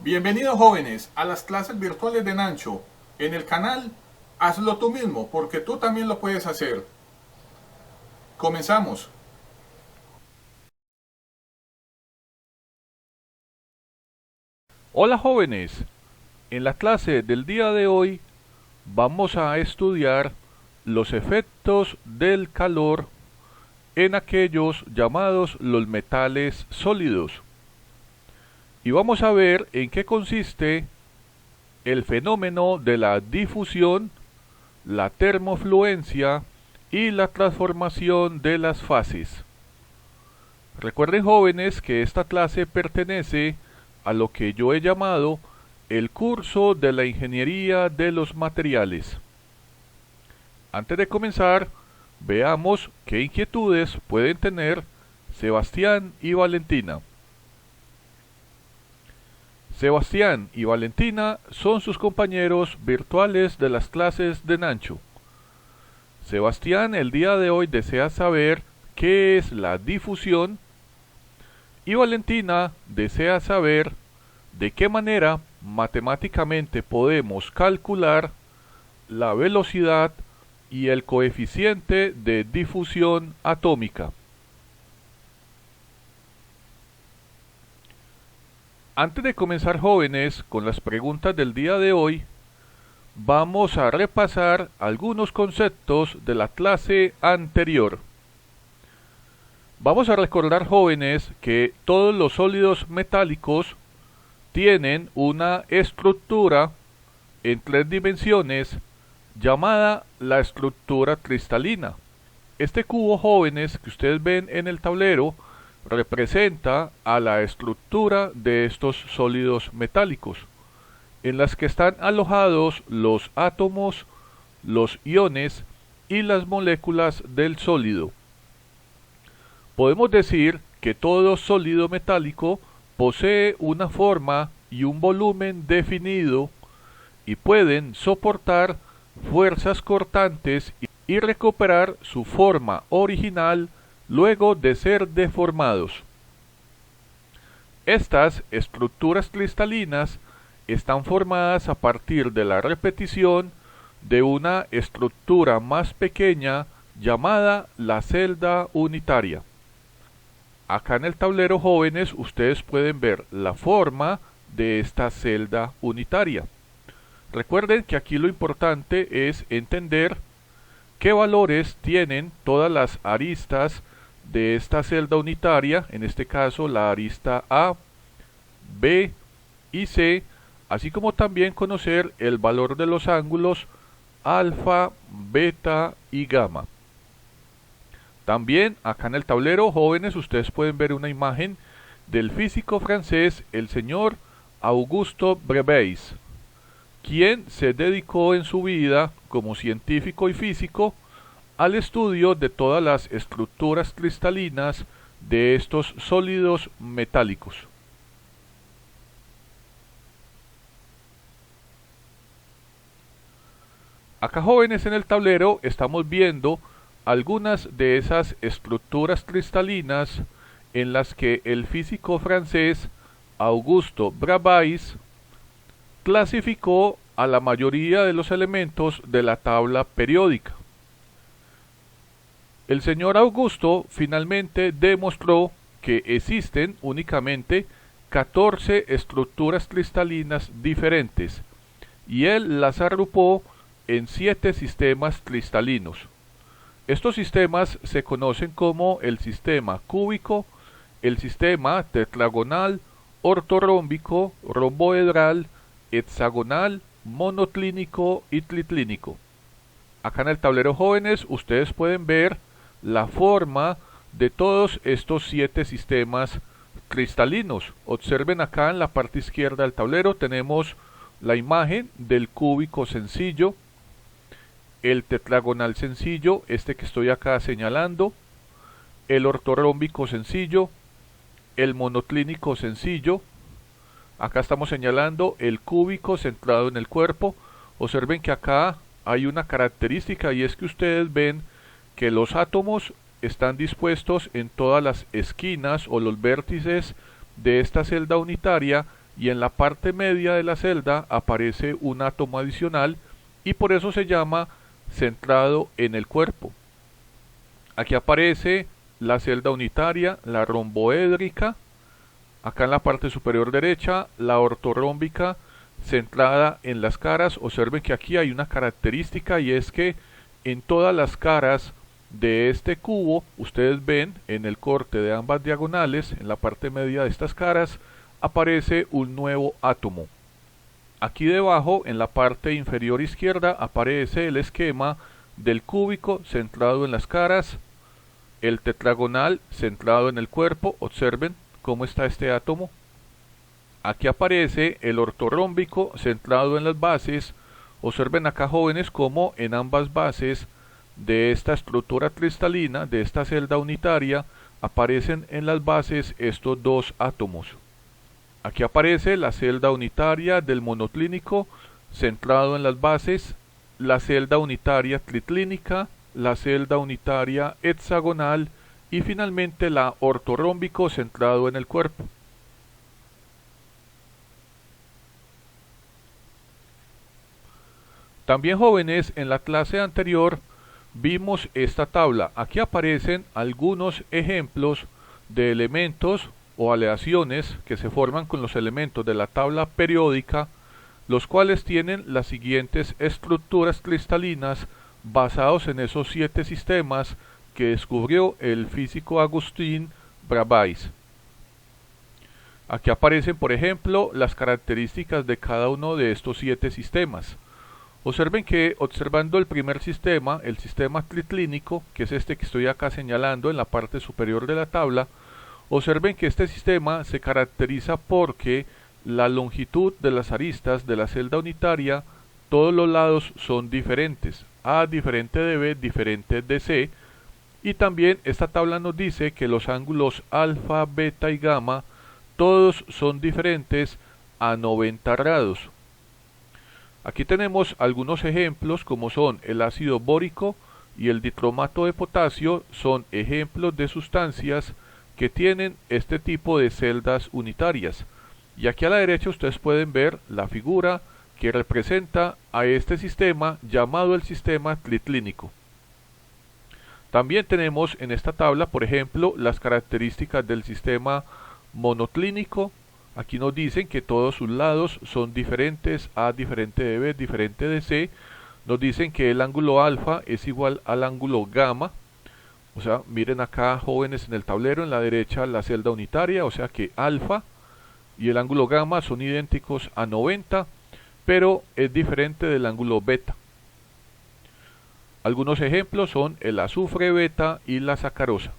Bienvenidos jóvenes a las clases virtuales de Nancho. En el canal Hazlo tú mismo porque tú también lo puedes hacer. Comenzamos. Hola jóvenes, en la clase del día de hoy vamos a estudiar los efectos del calor en aquellos llamados los metales sólidos. Y vamos a ver en qué consiste el fenómeno de la difusión, la termofluencia y la transformación de las fases. Recuerden jóvenes que esta clase pertenece a lo que yo he llamado el curso de la ingeniería de los materiales. Antes de comenzar, veamos qué inquietudes pueden tener Sebastián y Valentina. Sebastián y Valentina son sus compañeros virtuales de las clases de Nancho. Sebastián el día de hoy desea saber qué es la difusión y Valentina desea saber de qué manera matemáticamente podemos calcular la velocidad y el coeficiente de difusión atómica. Antes de comenzar jóvenes con las preguntas del día de hoy, vamos a repasar algunos conceptos de la clase anterior. Vamos a recordar jóvenes que todos los sólidos metálicos tienen una estructura en 3 dimensiones llamada la estructura cristalina. Este cubo jóvenes que ustedes ven en el tablero representa a la estructura de estos sólidos metálicos, en las que están alojados los átomos, los iones y las moléculas del sólido. Podemos decir que todo sólido metálico posee una forma y un volumen definido y pueden soportar fuerzas cortantes y recuperar su forma original luego de ser deformados. Estas estructuras cristalinas están formadas a partir de la repetición de una estructura más pequeña llamada la celda unitaria. Acá en el tablero jóvenes ustedes pueden ver la forma de esta celda unitaria. Recuerden que aquí lo importante es entender qué valores tienen todas las aristas de esta celda unitaria, en este caso la arista A, B y C, así como también conocer el valor de los ángulos alfa, beta y gamma. También acá en el tablero jóvenes ustedes pueden ver una imagen del físico francés el señor Auguste Brebeis, quien se dedicó en su vida como científico y físico al estudio de todas las estructuras cristalinas de estos sólidos metálicos. Acá jóvenes en el tablero estamos viendo algunas de esas estructuras cristalinas en las que el físico francés Auguste Brebeis clasificó a la mayoría de los elementos de la tabla periódica. El señor Augusto finalmente demostró que existen únicamente 14 estructuras cristalinas diferentes y él las agrupó en 7 sistemas cristalinos. Estos sistemas se conocen como el sistema cúbico, el sistema tetragonal, ortorrómbico, romboedral, hexagonal, monoclínico y triclínico. Acá en el tablero jóvenes ustedes pueden ver la forma de todos estos 7 sistemas cristalinos. Observen acá en la parte izquierda del tablero tenemos la imagen del cúbico sencillo, el tetragonal sencillo, este que estoy acá señalando, el ortorrómbico sencillo, el monoclínico sencillo. Acá estamos señalando el cúbico centrado en el cuerpo. Observen que acá hay una característica y es que ustedes ven que los átomos están dispuestos en todas las esquinas o los vértices de esta celda unitaria y en la parte media de la celda aparece un átomo adicional y por eso se llama centrado en el cuerpo. Aquí aparece la celda unitaria, la romboédrica. Acá en la parte superior derecha, la ortorrómbica centrada en las caras. Observen que aquí hay una característica y es que en todas las caras de este cubo, ustedes ven en el corte de ambas diagonales, en la parte media de estas caras, aparece un nuevo átomo. Aquí debajo, en la parte inferior izquierda, aparece el esquema del cúbico centrado en las caras, el tetragonal centrado en el cuerpo. Observen cómo está este átomo. Aquí aparece el ortorrómbico centrado en las bases. Observen acá, jóvenes, cómo en ambas bases de esta estructura cristalina, de esta celda unitaria, aparecen en las bases estos dos átomos. Aquí aparece la celda unitaria del monoclínico centrado en las bases, la celda unitaria triclínica, la celda unitaria hexagonal y finalmente la ortorrómbico centrado en el cuerpo. También, jóvenes, en la clase anterior vimos esta tabla. Aquí aparecen algunos ejemplos de elementos o aleaciones que se forman con los elementos de la tabla periódica, los cuales tienen las siguientes estructuras cristalinas basados en esos 7 sistemas que descubrió el físico Agustín Bravais. Aquí aparecen, por ejemplo, las características de cada uno de estos 7 sistemas. Observen que, observando el primer sistema, el sistema triclínico, que es este que estoy acá señalando en la parte superior de la tabla, observen que este sistema se caracteriza porque la longitud de las aristas de la celda unitaria, todos los lados son diferentes. A diferente de B, diferente de C. Y también esta tabla nos dice que los ángulos alfa, beta y gamma, todos son diferentes a 90 grados. Aquí tenemos algunos ejemplos como son el ácido bórico y el dicromato de potasio, son ejemplos de sustancias que tienen este tipo de celdas unitarias. Y aquí a la derecha ustedes pueden ver la figura que representa a este sistema llamado el sistema triclínico. También tenemos en esta tabla, por ejemplo, las características del sistema monoclínico. Aquí nos dicen que todos sus lados son diferentes, A diferente de B, diferente de C. Nos dicen que el ángulo alfa es igual al ángulo gamma. O sea, miren acá, jóvenes, en el tablero, en la derecha la celda unitaria, o sea que alfa y el ángulo gamma son idénticos a 90, pero es diferente del ángulo beta. Algunos ejemplos son el azufre beta y la sacarosa.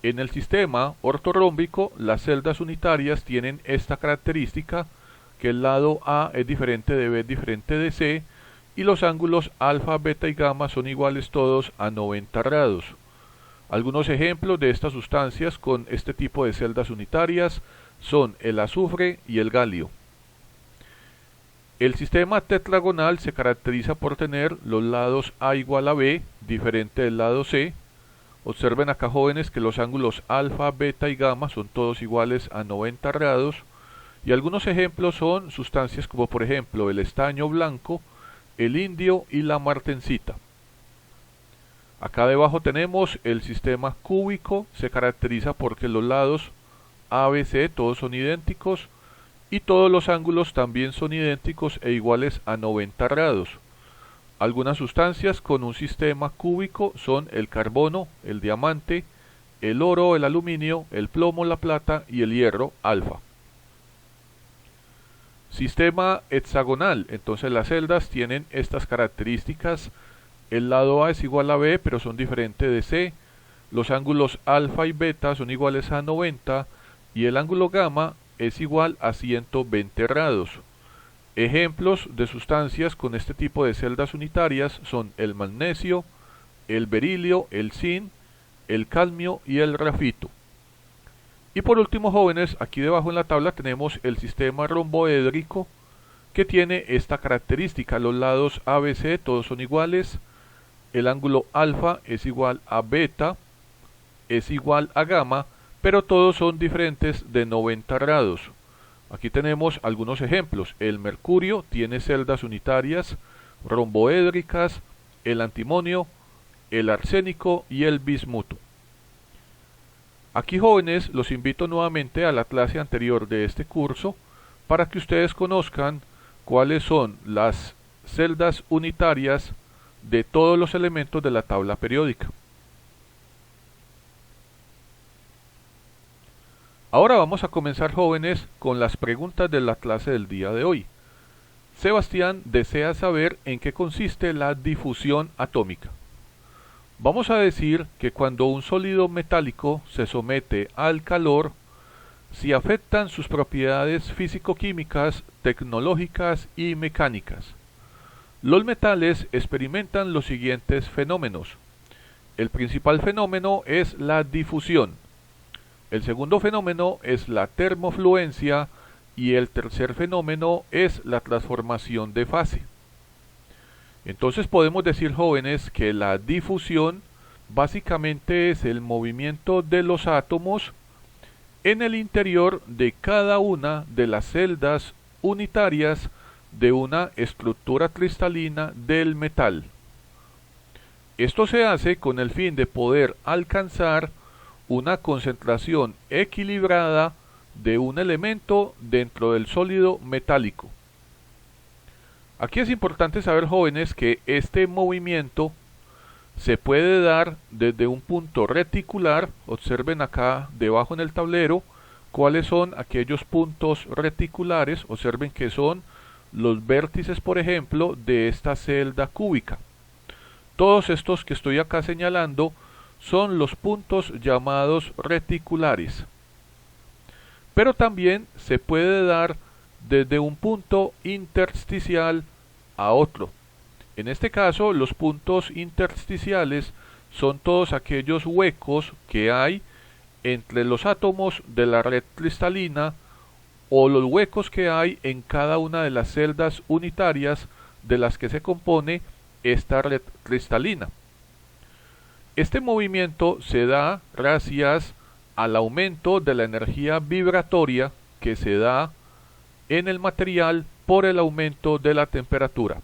En el sistema ortorrómbico, las celdas unitarias tienen esta característica, que el lado A es diferente de B, diferente de C, y los ángulos alfa, beta y gamma son iguales todos a 90 grados. Algunos ejemplos de estas sustancias con este tipo de celdas unitarias son el azufre y el galio. El sistema tetragonal se caracteriza por tener los lados A igual a B, diferente del lado C. Observen acá, jóvenes, que los ángulos alfa, beta y gamma son todos iguales a 90 grados. Y algunos ejemplos son sustancias como por ejemplo el estaño blanco, el indio y la martensita. Acá debajo tenemos el sistema cúbico, se caracteriza porque los lados A, B, C todos son idénticos y todos los ángulos también son idénticos e iguales a 90 grados. Algunas sustancias con un sistema cúbico son el carbono, el diamante, el oro, el aluminio, el plomo, la plata y el hierro alfa. Sistema hexagonal, entonces las celdas tienen estas características. El lado A es igual a B, pero son diferentes de C. Los ángulos alfa y beta son iguales a 90 y el ángulo gamma es igual a 120 grados. Ejemplos de sustancias con este tipo de celdas unitarias son el magnesio, el berilio, el zinc, el cadmio y el grafito. Y por último, jóvenes, aquí debajo en la tabla tenemos el sistema romboédrico, que tiene esta característica: los lados ABC todos son iguales, el ángulo alfa es igual a beta, es igual a gamma, pero todos son diferentes de 90 grados. Aquí tenemos algunos ejemplos. El mercurio tiene celdas unitarias romboédricas, el antimonio, el arsénico y el bismuto. Aquí, jóvenes, los invito nuevamente a la clase anterior de este curso para que ustedes conozcan cuáles son las celdas unitarias de todos los elementos de la tabla periódica. Ahora vamos a comenzar, jóvenes, con las preguntas de la clase del día de hoy. Sebastián desea saber en qué consiste la difusión atómica. Vamos a decir que cuando un sólido metálico se somete al calor, si afectan sus propiedades físico-químicas, tecnológicas y mecánicas. Los metales experimentan los siguientes fenómenos. El principal fenómeno es la difusión. El segundo fenómeno es la termofluencia y el tercer fenómeno es la transformación de fase. Entonces podemos decir, jóvenes, que la difusión básicamente es el movimiento de los átomos en el interior de cada una de las celdas unitarias de una estructura cristalina del metal. Esto se hace con el fin de poder alcanzar una concentración equilibrada de un elemento dentro del sólido metálico. Aquí es importante saber, jóvenes, que este movimiento se puede dar desde un punto reticular. Observen acá debajo en el tablero cuáles son aquellos puntos reticulares. Observen que son los vértices, por ejemplo, de esta celda cúbica. Todos estos que estoy acá señalando son los puntos llamados reticulares. Pero también se puede dar desde un punto intersticial a otro. En este caso, los puntos intersticiales son todos aquellos huecos que hay entre los átomos de la red cristalina o los huecos que hay en cada una de las celdas unitarias de las que se compone esta red cristalina. Este movimiento se da gracias al aumento de la energía vibratoria que se da en el material por el aumento de la temperatura.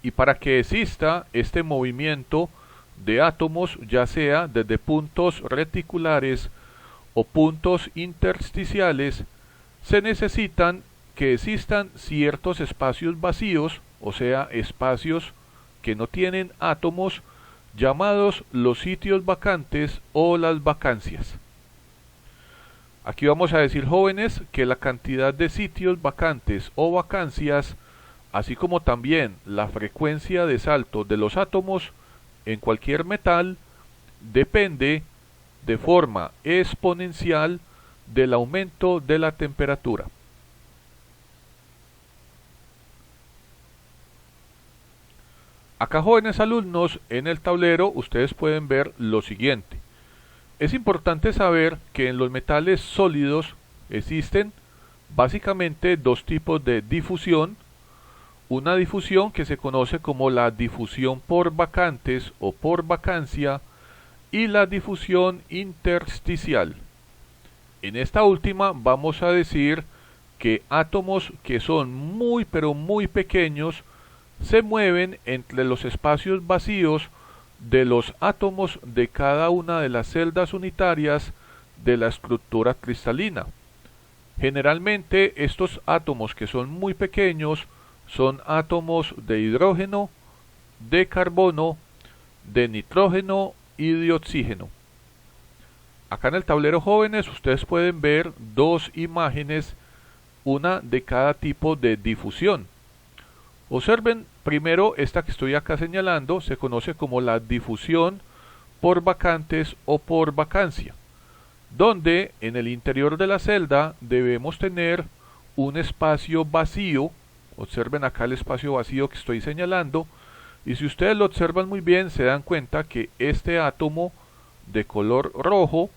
Y para que exista este movimiento de átomos, ya sea desde puntos reticulares o puntos intersticiales, se necesitan que existan ciertos espacios vacíos, o sea, espacios que no tienen átomos, llamados los sitios vacantes o las vacancias. Aquí vamos a decir, jóvenes, que la cantidad de sitios vacantes o vacancias, así como también la frecuencia de salto de los átomos en cualquier metal, depende de forma exponencial del aumento de la temperatura. Acá, jóvenes alumnos, en el tablero ustedes pueden ver lo siguiente. Es importante saber que en los metales sólidos existen básicamente dos tipos de difusión. Una difusión que se conoce como la difusión por vacantes o por vacancia y la difusión intersticial. En esta última vamos a decir que átomos que son muy pero muy pequeños se mueven entre los espacios vacíos de los átomos de cada una de las celdas unitarias de la estructura cristalina. Generalmente estos átomos que son muy pequeños son átomos de hidrógeno, de carbono, de nitrógeno y de oxígeno. Acá en el tablero, jóvenes, ustedes pueden ver dos imágenes, una de cada tipo de difusión. Observen primero esta que estoy acá señalando, se conoce como la difusión por vacantes o por vacancia, donde en el interior de la celda debemos tener un espacio vacío. Observen acá el espacio vacío que estoy señalando, y si ustedes lo observan muy bien se dan cuenta que este átomo de color rojo,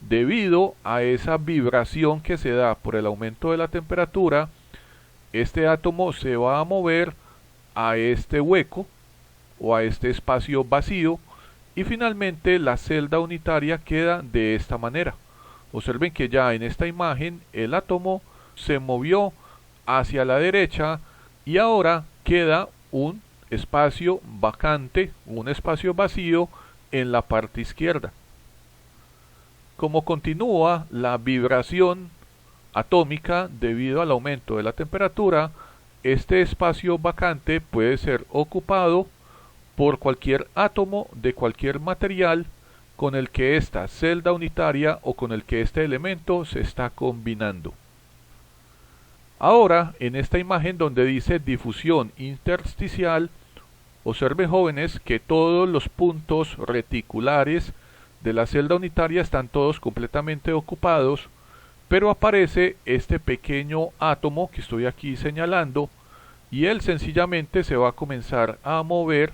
debido a esa vibración que se da por el aumento de la temperatura, este átomo se va a mover a este hueco o a este espacio vacío y finalmente la celda unitaria queda de esta manera. Observen que ya en esta imagen el átomo se movió hacia la derecha y ahora queda un espacio vacante, un espacio vacío en la parte izquierda. Como continúa la vibración atómica debido al aumento de la temperatura, este espacio vacante puede ser ocupado por cualquier átomo de cualquier material con el que esta celda unitaria o con el que este elemento se está combinando. Ahora, en esta imagen donde dice difusión intersticial, observen jóvenes que todos los puntos reticulares de la celda unitaria están todos completamente ocupados, pero aparece este pequeño átomo que estoy aquí señalando y él sencillamente se va a comenzar a mover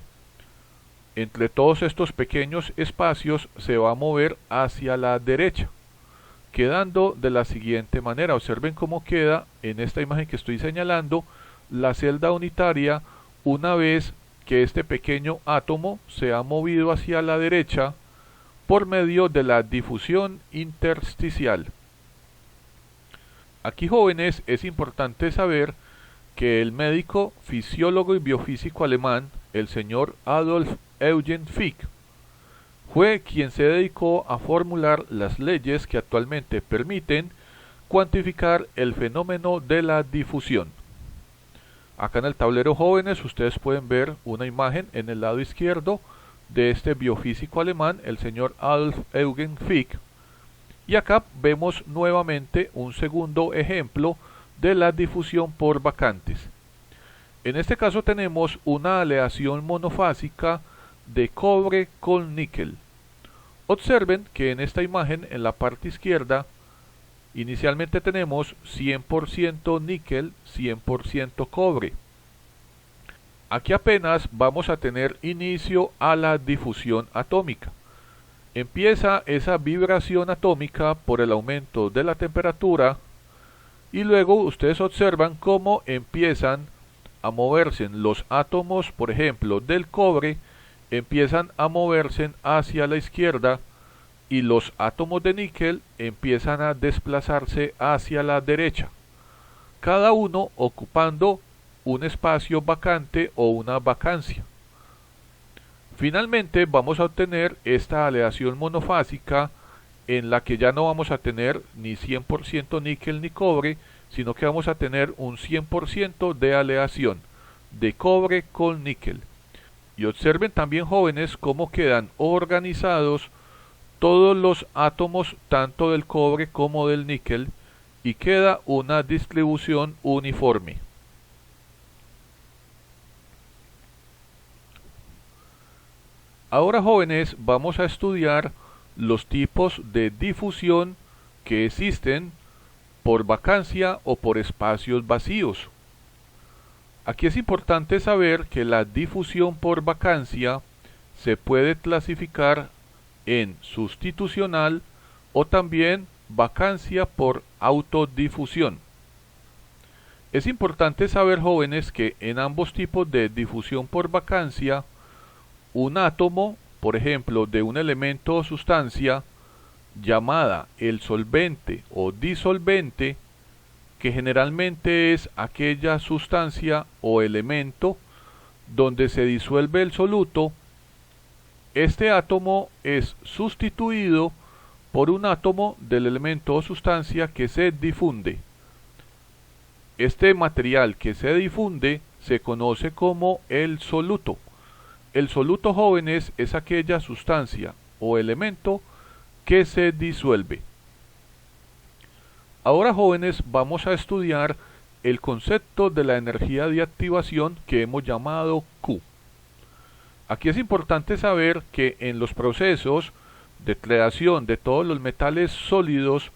entre todos estos pequeños espacios, se va a mover hacia la derecha, quedando de la siguiente manera. Observen cómo queda en esta imagen que estoy señalando la celda unitaria una vez que este pequeño átomo se ha movido hacia la derecha por medio de la difusión intersticial. Aquí, jóvenes, es importante saber que el médico, fisiólogo y biofísico alemán, el señor Adolf Eugen Fick, fue quien se dedicó a formular las leyes que actualmente permiten cuantificar el fenómeno de la difusión. Acá en el tablero, jóvenes, ustedes pueden ver una imagen en el lado izquierdo de este biofísico alemán, el señor Adolf Eugen Fick, y acá vemos nuevamente un segundo ejemplo de la difusión por vacantes. En este caso tenemos una aleación monofásica de cobre con níquel. Observen que en esta imagen, en la parte izquierda, inicialmente tenemos 100% níquel, 100% cobre. Aquí apenas vamos a tener inicio a la difusión atómica. Empieza esa vibración atómica por el aumento de la temperatura y luego ustedes observan cómo empiezan a moverse los átomos, por ejemplo, del cobre, empiezan a moverse hacia la izquierda y los átomos de níquel empiezan a desplazarse hacia la derecha, cada uno ocupando un espacio vacante o una vacancia. Finalmente vamos a obtener esta aleación monofásica en la que ya no vamos a tener ni 100% níquel ni cobre, sino que vamos a tener un 100% de aleación de cobre con níquel. Y observen también, jóvenes, cómo quedan organizados todos los átomos tanto del cobre como del níquel y queda una distribución uniforme. Ahora, jóvenes, vamos a estudiar los tipos de difusión que existen por vacancia o por espacios vacíos. Aquí es importante saber que la difusión por vacancia se puede clasificar en sustitucional o también vacancia por autodifusión. Es importante saber, jóvenes, que en ambos tipos de difusión por vacancia, un átomo, por ejemplo, de un elemento o sustancia llamada el solvente o disolvente, que generalmente es aquella sustancia o elemento donde se disuelve el soluto, este átomo es sustituido por un átomo del elemento o sustancia que se difunde. Este material que se difunde se conoce como el soluto. El soluto, jóvenes, es aquella sustancia o elemento que se disuelve. Ahora, jóvenes, vamos a estudiar el concepto de la energía de activación que hemos llamado Q. Aquí es importante saber que en los procesos de creación de todos los metales sólidos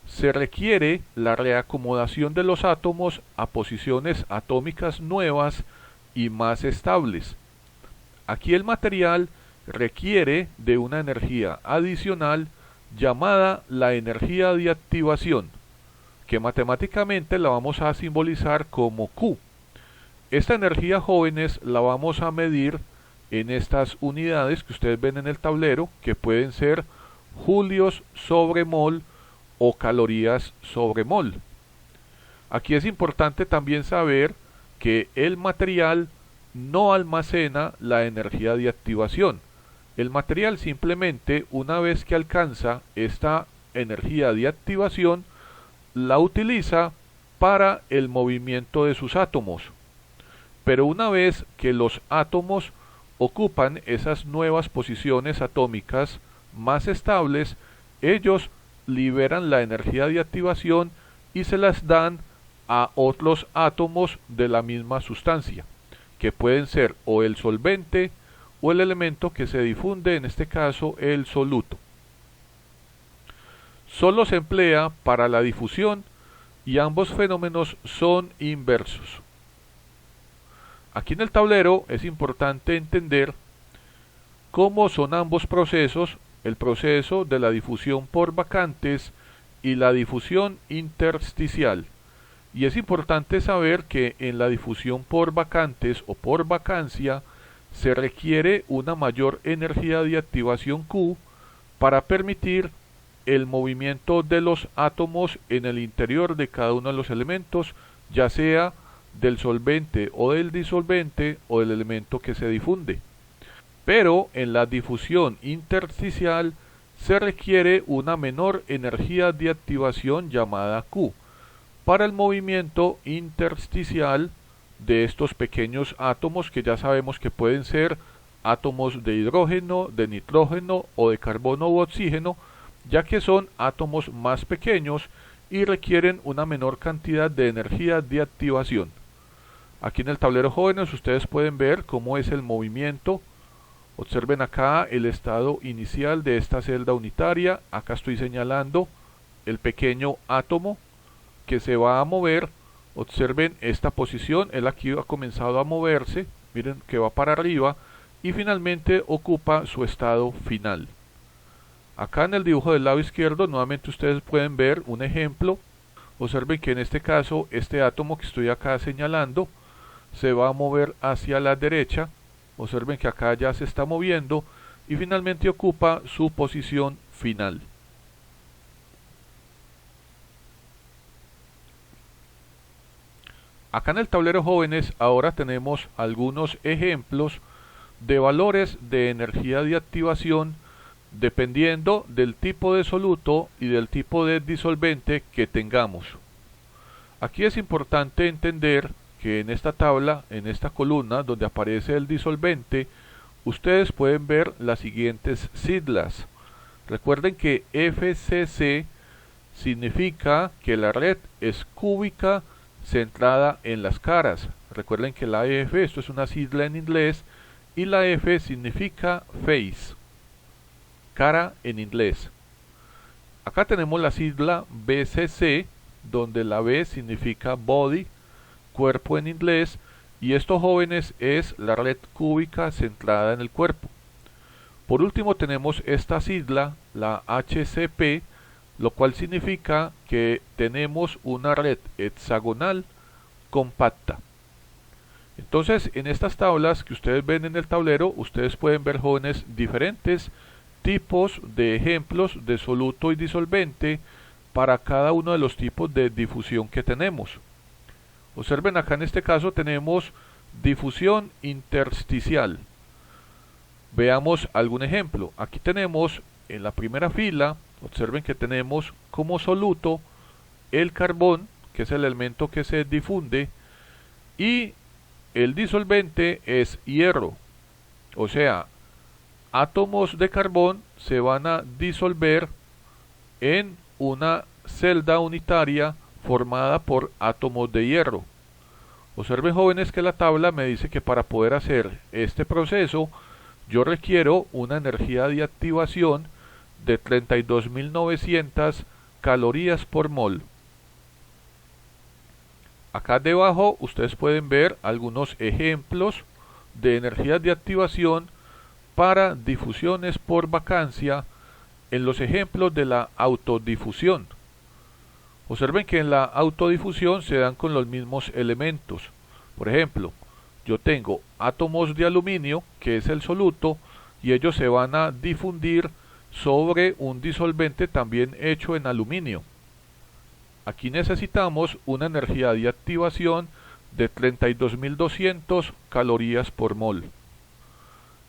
se requiere la reacomodación de los átomos a posiciones atómicas nuevas y más estables. Aquí el material requiere de una energía adicional llamada la energía de activación, que matemáticamente la vamos a simbolizar como Q. Esta energía, jóvenes, la vamos a medir en estas unidades que ustedes ven en el tablero, que pueden ser julios sobre mol o calorías sobre mol. Aquí es importante también saber que el material no almacena la energía de activación. El material simplemente, una vez que alcanza esta energía de activación, la utiliza para el movimiento de sus átomos. Pero una vez que los átomos ocupan esas nuevas posiciones atómicas más estables, ellos liberan la energía de activación y se las dan a otros átomos de la misma sustancia, que pueden ser o el solvente o el elemento que se difunde, en este caso el soluto. Solo se emplea para la difusión y ambos fenómenos son inversos. Aquí en el tablero es importante entender cómo son ambos procesos, el proceso de la difusión por vacantes y la difusión intersticial. Y es importante saber que en la difusión por vacantes o por vacancia se requiere una mayor energía de activación Q para permitir el movimiento de los átomos en el interior de cada uno de los elementos, ya sea del solvente o del disolvente o del elemento que se difunde. Pero en la difusión intersticial se requiere una menor energía de activación llamada Q para el movimiento intersticial de estos pequeños átomos, que ya sabemos que pueden ser átomos de hidrógeno, de nitrógeno o de carbono u oxígeno, ya que son átomos más pequeños y requieren una menor cantidad de energía de activación. Aquí en el tablero, jóvenes, ustedes pueden ver cómo es el movimiento. Observen acá el estado inicial de esta celda unitaria. Acá estoy señalando el pequeño átomo que se va a mover. Observen esta posición, él aquí ha comenzado a moverse, miren que va para arriba y finalmente ocupa su estado final. Acá en el dibujo del lado izquierdo nuevamente ustedes pueden ver un ejemplo. Observen que en este caso este átomo que estoy acá señalando se va a mover hacia la derecha. Observen que acá ya se está moviendo y finalmente ocupa su posición final. Acá en el tablero, jóvenes, ahora tenemos algunos ejemplos de valores de energía de activación dependiendo del tipo de soluto y del tipo de disolvente que tengamos. Aquí es importante entender que en esta tabla, en esta columna donde aparece el disolvente, ustedes pueden ver las siguientes siglas. Recuerden que FCC significa que la red es cúbica centrada en las caras. Recuerden que la F, esto es una sigla en inglés, y la F significa face, cara en inglés. Acá tenemos la sigla BCC, donde la B significa body, cuerpo en inglés, y esto, jóvenes, es la red cúbica centrada en el cuerpo. Por último tenemos esta sigla, la HCP, lo cual significa que tenemos una red hexagonal compacta. Entonces, en estas tablas que ustedes ven en el tablero, ustedes pueden ver, jóvenes, diferentes tipos de ejemplos de soluto y disolvente para cada uno de los tipos de difusión que tenemos. Observen acá, en este caso tenemos difusión intersticial. Veamos algún ejemplo. Aquí tenemos en la primera fila, observen que tenemos como soluto el carbón, que es el elemento que se difunde, y el disolvente es hierro. O sea, átomos de carbón se van a disolver en una celda unitaria formada por átomos de hierro. Observen, jóvenes, que la tabla me dice que para poder hacer este proceso yo requiero una energía de activación de 32.900 calorías por mol. Acá debajo ustedes pueden ver algunos ejemplos de energías de activación para difusiones por vacancia en los ejemplos de la autodifusión. Observen que en la autodifusión se dan con los mismos elementos. Por ejemplo, yo tengo átomos de aluminio, que es el soluto, y ellos se van a difundir sobre un disolvente también hecho en aluminio. Aquí necesitamos una energía de activación de 32.200 calorías por mol.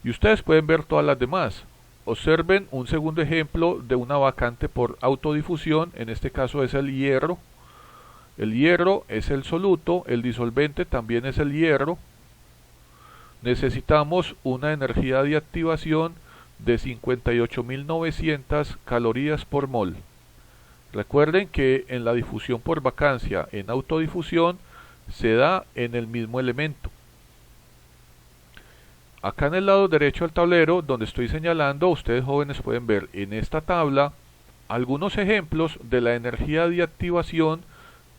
Y ustedes pueden ver todas las demás. Observen un segundo ejemplo de una vacante por autodifusión, en este caso es el hierro. El hierro es el soluto, el disolvente también es el hierro. Necesitamos una energía de activación de 58.900 calorías por mol. Recuerden que en la difusión por vacancia en autodifusión se da en el mismo elemento. Acá en el lado derecho del tablero donde estoy señalando, ustedes jóvenes pueden ver en esta tabla algunos ejemplos de la energía de activación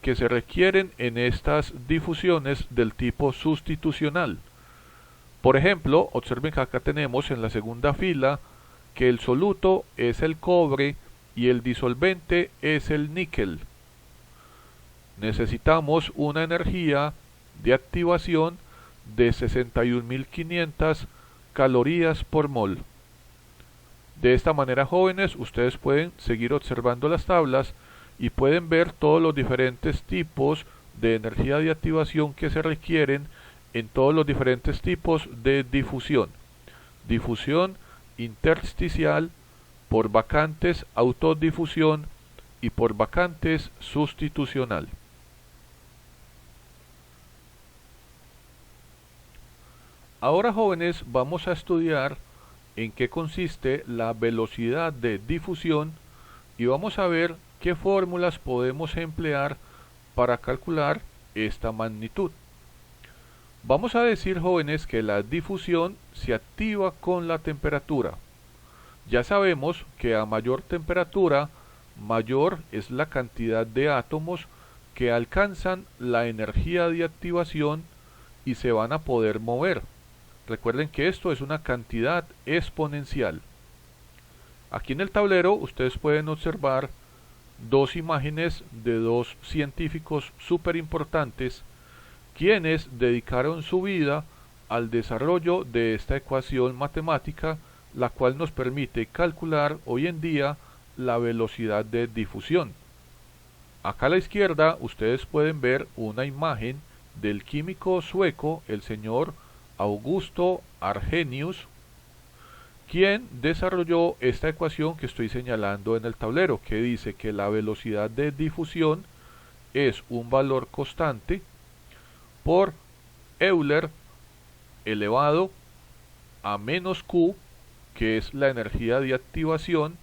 que se requieren en estas difusiones del tipo sustitucional. Por ejemplo, observen que acá tenemos en la segunda fila que el soluto es el cobre y el disolvente es el níquel. Necesitamos una energía de activación de 61.500 calorías por mol. De esta manera, jóvenes, ustedes pueden seguir observando las tablas y pueden ver todos los diferentes tipos de energía de activación que se requieren en todos los diferentes tipos de difusión. Difusión intersticial, por vacantes autodifusión y por vacantes sustitucional. Ahora, jóvenes, vamos a estudiar en qué consiste la velocidad de difusión y vamos a ver qué fórmulas podemos emplear para calcular esta magnitud. Vamos a decir, jóvenes, que la difusión se activa con la temperatura. Ya sabemos que a mayor temperatura, mayor es la cantidad de átomos que alcanzan la energía de activación y se van a poder mover. Recuerden que esto es una cantidad exponencial. Aquí en el tablero ustedes pueden observar dos imágenes de dos científicos súper importantes quienes dedicaron su vida al desarrollo de esta ecuación matemática, la cual nos permite calcular hoy en día la velocidad de difusión. Acá a la izquierda ustedes pueden ver una imagen del químico sueco, el señor Augusto Arrhenius, quien desarrolló esta ecuación que estoy señalando en el tablero, que dice que la velocidad de difusión es un valor constante por Euler elevado a menos Q, que es la energía de activación,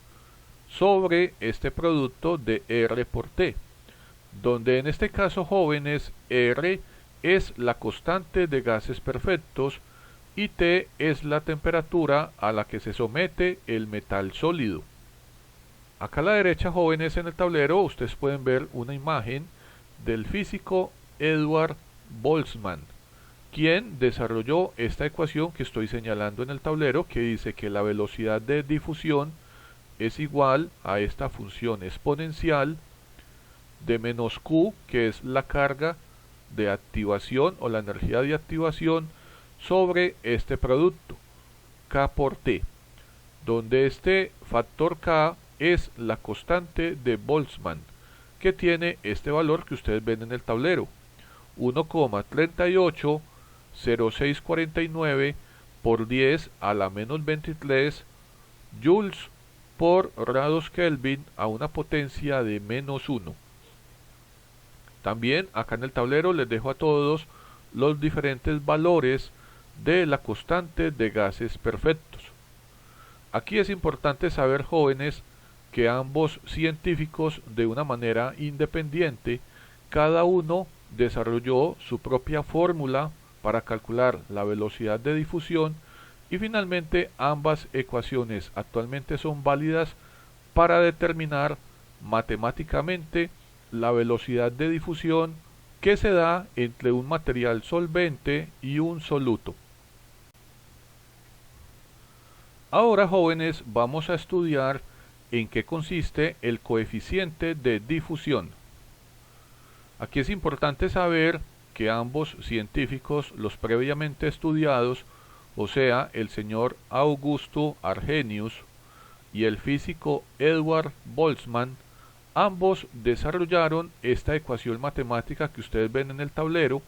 sobre este producto de R por T, donde en este caso, jóvenes, R es la constante de gases perfectos y T es la temperatura a la que se somete el metal sólido. Acá a la derecha, jóvenes, en el tablero ustedes pueden ver una imagen del físico Edward Boltzmann, quien desarrolló esta ecuación que estoy señalando en el tablero, que dice que la velocidad de difusión es igual a esta función exponencial de menos Q, que es la carga de activación o la energía de activación, sobre este producto, K por T, donde este factor K es la constante de Boltzmann, que tiene este valor que ustedes ven en el tablero, 1,380649 por 10 a la menos 23 joules por grados Kelvin a una potencia de menos 1. También acá en el tablero les dejo a todos los diferentes valores de la constante de gases perfectos. Aquí es importante saber, jóvenes, que ambos científicos, de una manera independiente, cada uno desarrolló su propia fórmula para calcular la velocidad de difusión y finalmente ambas ecuaciones actualmente son válidas para determinar matemáticamente la velocidad de difusión que se da entre un material solvente y un soluto. Ahora, jóvenes, vamos a estudiar en qué consiste el coeficiente de difusión. Aquí es importante saber que ambos científicos, los previamente estudiados, o sea, el señor Augusto Arrhenius y el físico Edward Boltzmann, ambos desarrollaron esta ecuación matemática que ustedes ven en el tablero,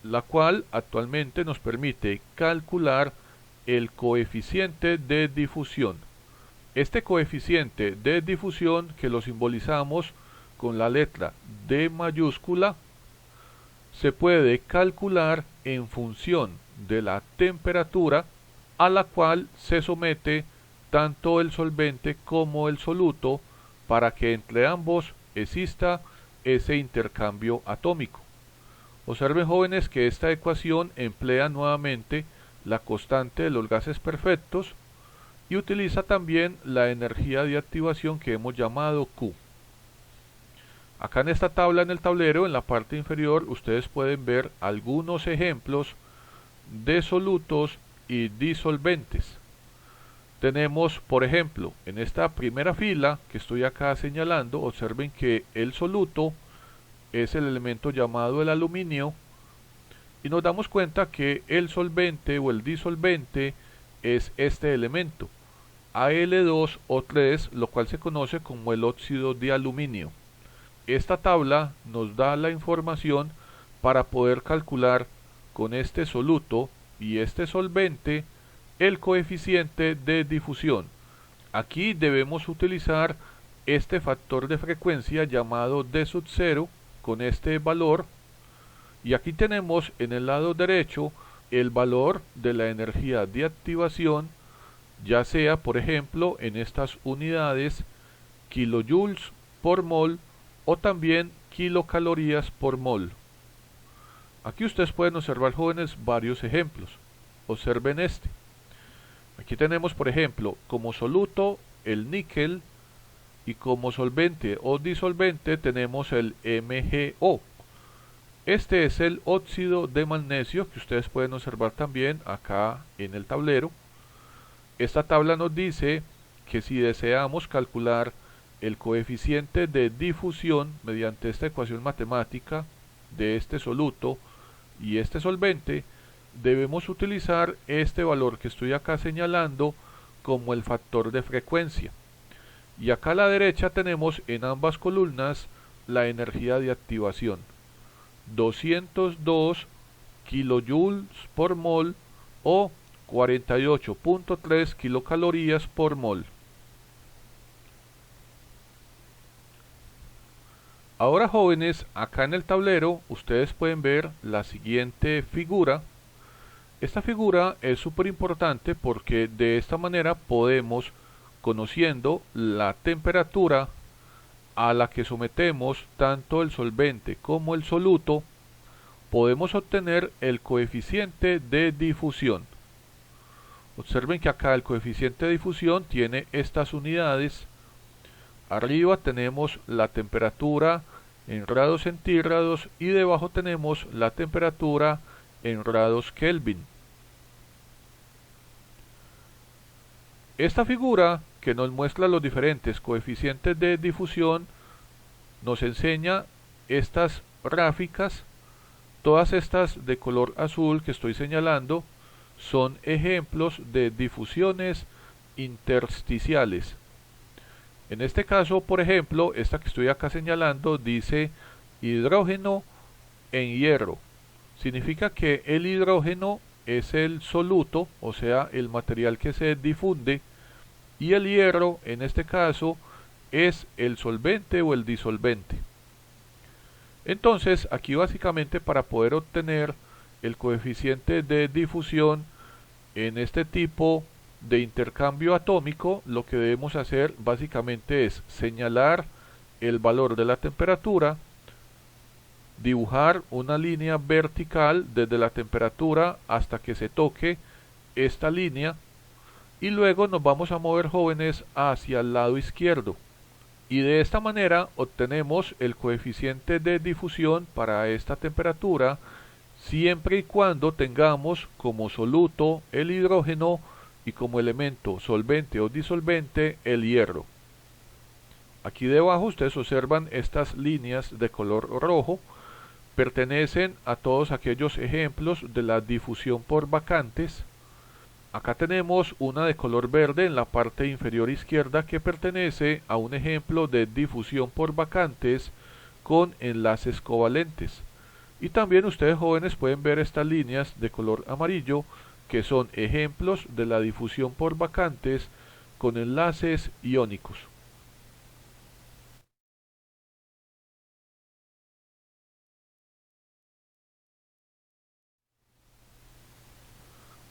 la cual actualmente nos permite calcular el coeficiente de difusión. Este coeficiente de difusión, que lo simbolizamos con la letra D mayúscula, se puede calcular en función de la temperatura a la cual se somete tanto el solvente como el soluto para que entre ambos exista ese intercambio atómico. Observen, jóvenes, que esta ecuación emplea nuevamente la constante de los gases perfectos y utiliza también la energía de activación que hemos llamado Q. Acá en esta tabla en el tablero, en la parte inferior, ustedes pueden ver algunos ejemplos de solutos y disolventes. Tenemos, por ejemplo, en esta primera fila que estoy acá señalando, observen que el soluto es el elemento llamado el aluminio, y nos damos cuenta que el solvente o el disolvente es este elemento, Al2O3, lo cual se conoce como el óxido de aluminio. Esta tabla nos da la información para poder calcular con este soluto y este solvente el coeficiente de difusión. Aquí debemos utilizar este factor de frecuencia llamado D sub 0 con este valor, y aquí tenemos en el lado derecho el valor de la energía de activación, ya sea por ejemplo en estas unidades kilojoules por mol o también kilocalorías por mol. Aquí ustedes pueden observar, jóvenes, varios ejemplos. Observen este. Aquí tenemos, por ejemplo, como soluto el níquel, y como solvente o disolvente tenemos el MgO. Este es el óxido de magnesio que ustedes pueden observar también acá en el tablero. Esta tabla nos dice que si deseamos calcular el coeficiente de difusión mediante esta ecuación matemática de este soluto y este solvente, debemos utilizar este valor que estoy acá señalando como el factor de frecuencia. Y acá a la derecha tenemos en ambas columnas la energía de activación, 202 kilojoules por mol o 48.3 kilocalorías por mol. Ahora, jóvenes, acá en el tablero ustedes pueden ver la siguiente figura. Esta figura es súper importante porque de esta manera podemos, conociendo la temperatura a la que sometemos tanto el solvente como el soluto, podemos obtener el coeficiente de difusión. Observen que acá el coeficiente de difusión tiene estas unidades. Arriba tenemos la temperatura en grados centígrados y debajo tenemos la temperatura en grados Kelvin. Esta figura, que nos muestra los diferentes coeficientes de difusión, nos enseña estas gráficas. Todas estas de color azul que estoy señalando son ejemplos de difusiones intersticiales. En este caso, por ejemplo, esta que estoy acá señalando dice hidrógeno en hierro. Significa que el hidrógeno es el soluto, o sea, el material que se difunde, y el hierro, en este caso, es el solvente o el disolvente. Entonces, aquí básicamente para poder obtener el coeficiente de difusión en este tipo de intercambio atómico, lo que debemos hacer básicamente es señalar el valor de la temperatura, dibujar una línea vertical desde la temperatura hasta que se toque esta línea, y luego nos vamos a mover, jóvenes, hacia el lado izquierdo, y de esta manera obtenemos el coeficiente de difusión para esta temperatura, siempre y cuando tengamos como soluto el hidrógeno y como elemento solvente o disolvente el hierro. Aquí debajo ustedes observan estas líneas de color rojo, pertenecen a todos aquellos ejemplos de la difusión por vacantes. Acá tenemos una de color verde en la parte inferior izquierda que pertenece a un ejemplo de difusión por vacantes con enlaces covalentes. Y también ustedes jóvenes pueden ver estas líneas de color amarillo que son ejemplos de la difusión por vacantes con enlaces iónicos.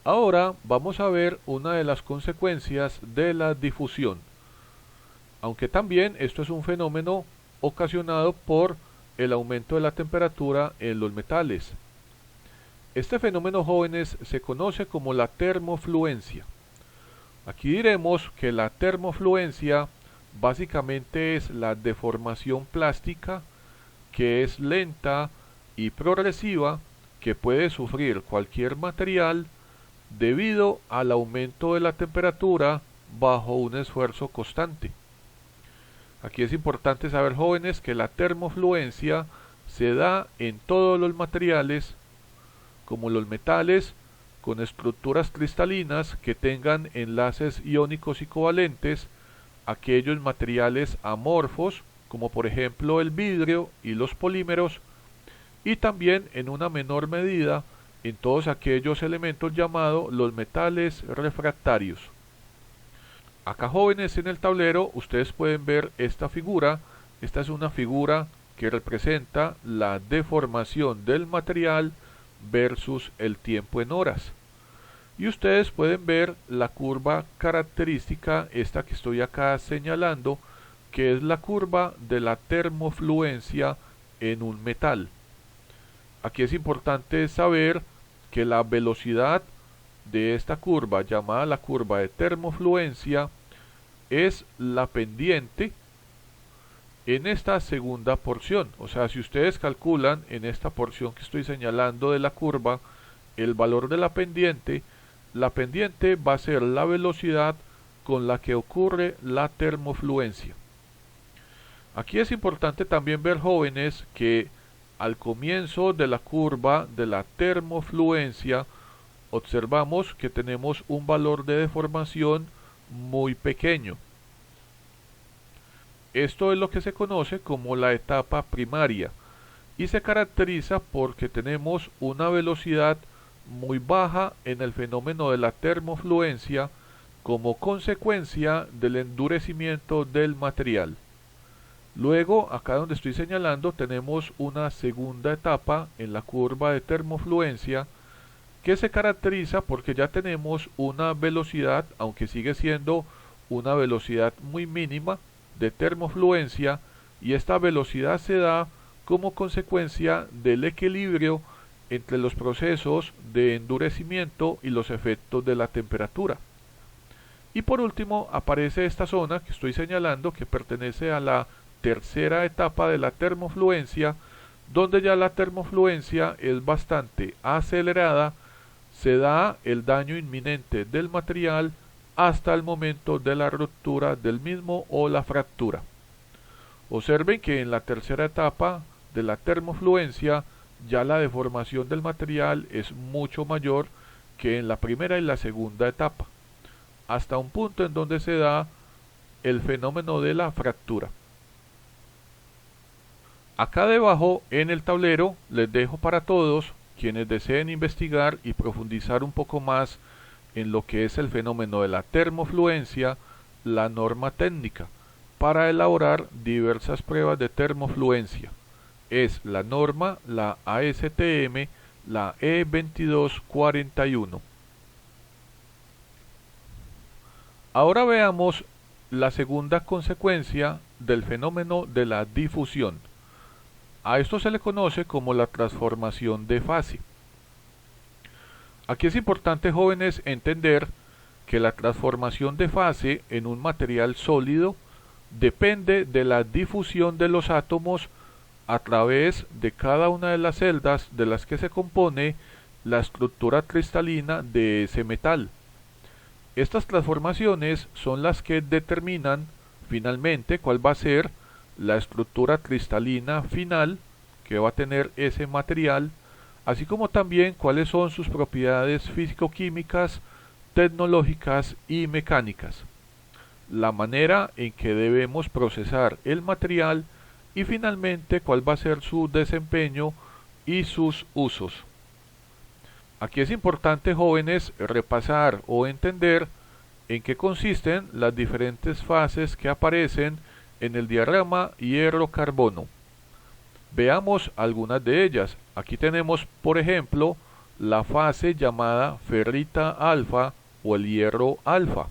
Ahora vamos a ver una de las consecuencias de la difusión, aunque también esto es un fenómeno ocasionado por el aumento de la temperatura en los metales. Este fenómeno, jóvenes, se conoce como la termofluencia. Aquí diremos que la termofluencia básicamente es la deformación plástica que es lenta y progresiva que puede sufrir cualquier material debido al aumento de la temperatura bajo un esfuerzo constante. Aquí es importante saber, jóvenes, que la termofluencia se da en todos los materiales, como los metales con estructuras cristalinas que tengan enlaces iónicos y covalentes, aquellos materiales amorfos, como por ejemplo el vidrio y los polímeros, y también en una menor medida en todos aquellos elementos llamados los metales refractarios. Acá, jóvenes, en el tablero ustedes pueden ver esta figura. Esta es una figura que representa la deformación del material versus el tiempo en horas. Y ustedes pueden ver la curva característica, esta que estoy acá señalando, que es la curva de la termofluencia en un metal. Aquí es importante saber que la velocidad de esta curva, llamada la curva de termofluencia, es la pendiente en esta segunda porción. O sea, si ustedes calculan en esta porción que estoy señalando de la curva el valor de la pendiente va a ser la velocidad con la que ocurre la termofluencia. Aquí es importante también ver, jóvenes, que al comienzo de la curva de la termofluencia observamos que tenemos un valor de deformación muy pequeño. Esto es lo que se conoce como la etapa primaria y se caracteriza porque tenemos una velocidad muy baja en el fenómeno de la termofluencia como consecuencia del endurecimiento del material. Luego, acá donde estoy señalando, tenemos una segunda etapa en la curva de termofluencia que se caracteriza porque ya tenemos una velocidad, aunque sigue siendo una velocidad muy mínima de termofluencia, y esta velocidad se da como consecuencia del equilibrio entre los procesos de endurecimiento y los efectos de la temperatura. Y por último aparece esta zona que estoy señalando, que pertenece a la tercera etapa de la termofluencia, donde ya la termofluencia es bastante acelerada, se da el daño inminente del material hasta el momento de la ruptura del mismo o la fractura. Observen que en la tercera etapa de la termofluencia ya la deformación del material es mucho mayor que en la primera y la segunda etapa, hasta un punto en donde se da el fenómeno de la fractura. Acá debajo en el tablero les dejo para todos quienes deseen investigar y profundizar un poco más en lo que es el fenómeno de la termofluencia, la norma técnica para elaborar diversas pruebas de termofluencia. Es la norma, la ASTM, la E2241. Ahora veamos la segunda consecuencia del fenómeno de la difusión. A esto se le conoce como la transformación de fase. Aquí es importante, jóvenes, entender que la transformación de fase en un material sólido depende de la difusión de los átomos a través de cada una de las celdas de las que se compone la estructura cristalina de ese metal. Estas transformaciones son las que determinan finalmente cuál va a ser la estructura cristalina final que va a tener ese material, así como también cuáles son sus propiedades físico-químicas tecnológicas y mecánicas, la manera en que debemos procesar el material y finalmente cuál va a ser su desempeño y sus usos. Aquí es importante, jóvenes, repasar o entender en qué consisten las diferentes fases que aparecen en el diagrama hierro-carbono. Veamos algunas de ellas. Aquí tenemos, por ejemplo, la fase llamada ferrita alfa o el hierro alfa.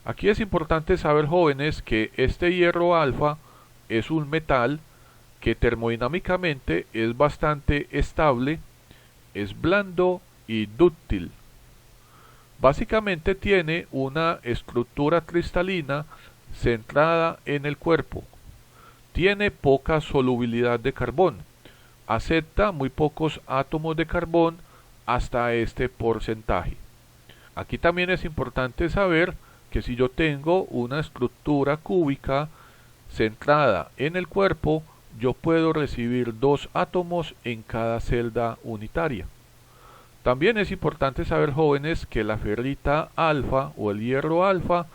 Aquí es importante saber, jóvenes, que este hierro alfa es un metal que termodinámicamente es bastante estable, es blando y dúctil. Básicamente tiene una estructura cristalina centrada en el cuerpo. Tiene poca solubilidad de carbón. Acepta muy pocos átomos de carbón hasta este porcentaje. Aquí también es importante saber que si yo tengo una estructura cúbica centrada en el cuerpo, yo puedo recibir 2 átomos en cada celda unitaria. También es importante saber, jóvenes, que la ferrita alfa o el hierro alfa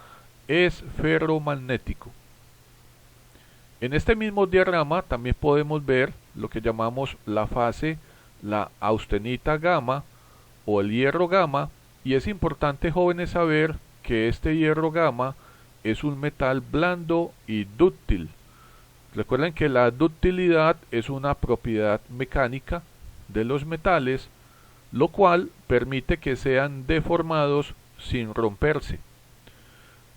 es ferromagnético. En este mismo diagrama también podemos ver lo que llamamos la fase, la austenita gamma o el hierro gamma, y es importante, jóvenes, saber que este hierro gamma es un metal blando y dúctil. Recuerden que la ductilidad es una propiedad mecánica de los metales, lo cual permite que sean deformados sin romperse.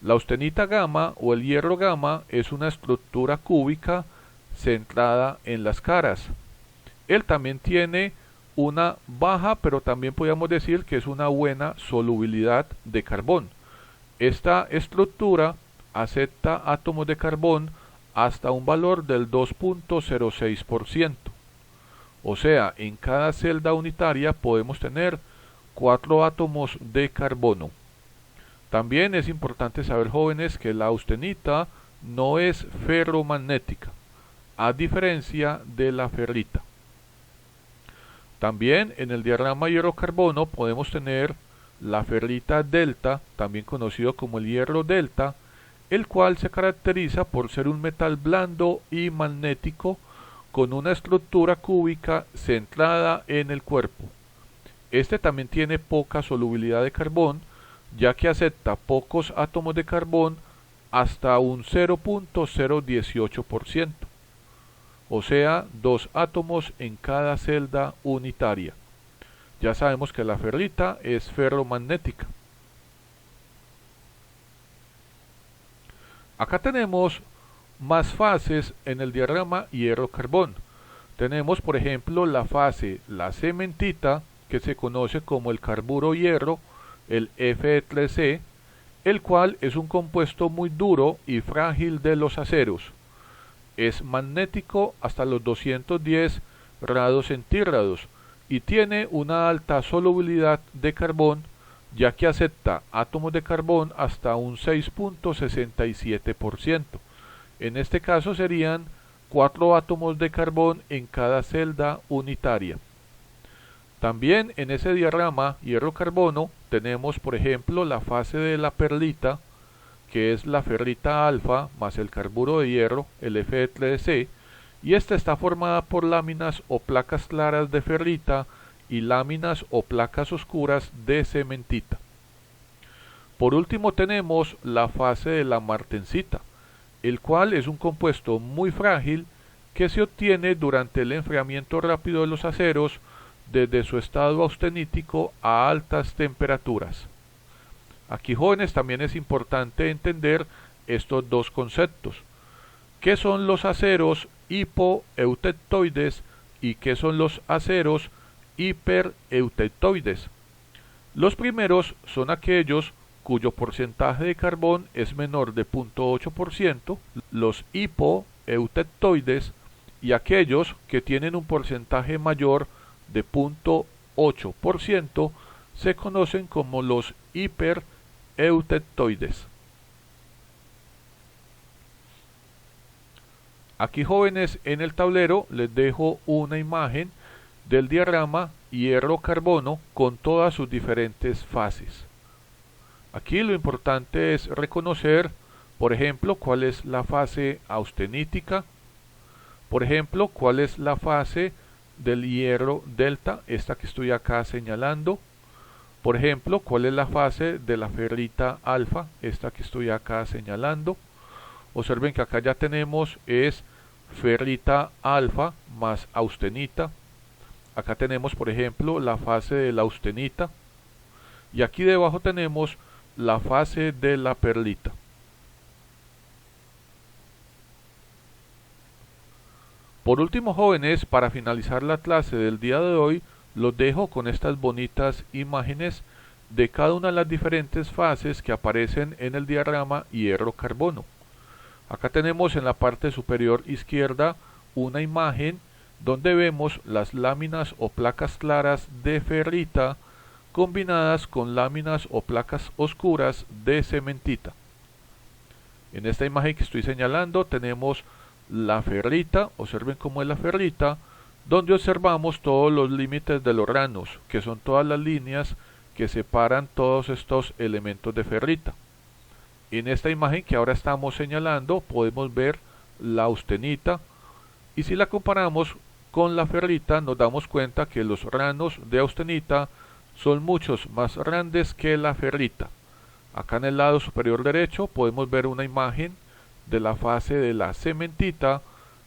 La austenita gamma o el hierro gamma es una estructura cúbica centrada en las caras. Él también tiene una baja, pero también podríamos decir que es una buena solubilidad de carbón. Esta estructura acepta átomos de carbón hasta un valor del 2.06%. O sea, en cada celda unitaria podemos tener 4 átomos de carbono. También es importante saber, jóvenes, que la austenita no es ferromagnética, a diferencia de la ferrita. También en el diagrama hierro-carbono podemos tener la ferrita delta, también conocido como el hierro delta, el cual se caracteriza por ser un metal blando y magnético con una estructura cúbica centrada en el cuerpo. Este también tiene poca solubilidad de carbón, ya que acepta pocos átomos de carbón hasta un 0.018%, o sea, 2 átomos en cada celda unitaria. Ya sabemos que la ferrita es ferromagnética. Acá tenemos más fases en el diagrama hierro-carbón. Tenemos, por ejemplo, la fase, la cementita, que se conoce como el carburo hierro, el Fe3C, el cual es un compuesto muy duro y frágil de los aceros. Es magnético hasta los 210 grados centígrados y tiene una alta solubilidad de carbón, ya que acepta átomos de carbón hasta un 6.67%. En este caso serían 4 átomos de carbón en cada celda unitaria. También en ese diagrama hierro-carbono tenemos, por ejemplo, la fase de la perlita, que es la ferrita alfa más el carburo de hierro, el Fe3C, y esta está formada por láminas o placas claras de ferrita y láminas o placas oscuras de cementita. Por último tenemos la fase de la martensita, el cual es un compuesto muy frágil que se obtiene durante el enfriamiento rápido de los aceros desde su estado austenítico a altas temperaturas. Aquí, jóvenes, también es importante entender estos dos conceptos. ¿Qué son los aceros hipoeutectoides y qué son los aceros hipereutectoides? Los primeros son aquellos cuyo porcentaje de carbón es menor de 0.8%, los hipoeutectoides, y aquellos que tienen un porcentaje mayor de 0.8% se conocen como los hipereutectoides. Aquí, jóvenes, en el tablero les dejo una imagen del diagrama hierro-carbono con todas sus diferentes fases. Aquí lo importante es reconocer, por ejemplo, cuál es la fase austenítica, por ejemplo, cuál es la fase del hierro delta, esta que estoy acá señalando, por ejemplo, cuál es la fase de la ferrita alfa, esta que estoy acá señalando. Observen que acá ya tenemos es ferrita alfa más austenita. Acá tenemos, por ejemplo, la fase de la austenita. Y aquí debajo tenemos la fase de la perlita. Por último, jóvenes, para finalizar la clase del día de hoy, los dejo con estas bonitas imágenes de cada una de las diferentes fases que aparecen en el diagrama hierro-carbono. Acá tenemos en la parte superior izquierda una imagen donde vemos las láminas o placas claras de ferrita combinadas con láminas o placas oscuras de cementita. En esta imagen que estoy señalando tenemos la ferrita, observen cómo es la ferrita, donde observamos todos los límites de los ranos, que son todas las líneas que separan todos estos elementos de ferrita. En esta imagen que ahora estamos señalando podemos ver la austenita, y si la comparamos con la ferrita nos damos cuenta que los ranos de austenita son muchos más grandes que la ferrita. Acá en el lado superior derecho podemos ver una imagen de la fase de la cementita,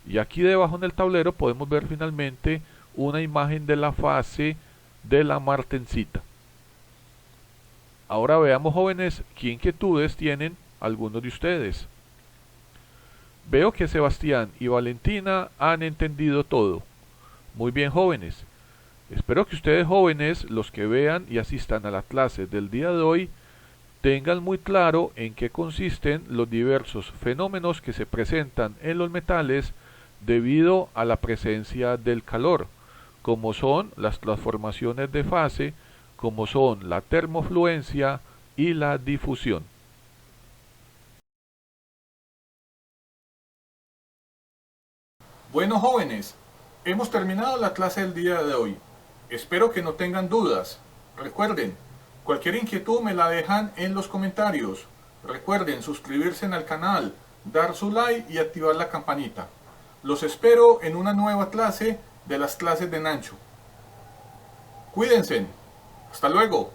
y aquí debajo en el tablero podemos ver finalmente una imagen de la fase de la martensita. Ahora veamos, jóvenes, qué inquietudes tienen algunos de ustedes. Veo que Sebastián y Valentina han entendido todo. Muy bien, jóvenes. Espero que ustedes, jóvenes, los que vean y asistan a la clase del día de hoy, tengan muy claro en qué consisten los diversos fenómenos que se presentan en los metales debido a la presencia del calor, como son las transformaciones de fase, como son la termofluencia y la difusión. Bueno, jóvenes, hemos terminado la clase del día de hoy. Espero que no tengan dudas. Recuerden, cualquier inquietud me la dejan en los comentarios. Recuerden suscribirse al canal, dar su like y activar la campanita. Los espero en una nueva clase de las clases de Nancho. Cuídense. Hasta luego.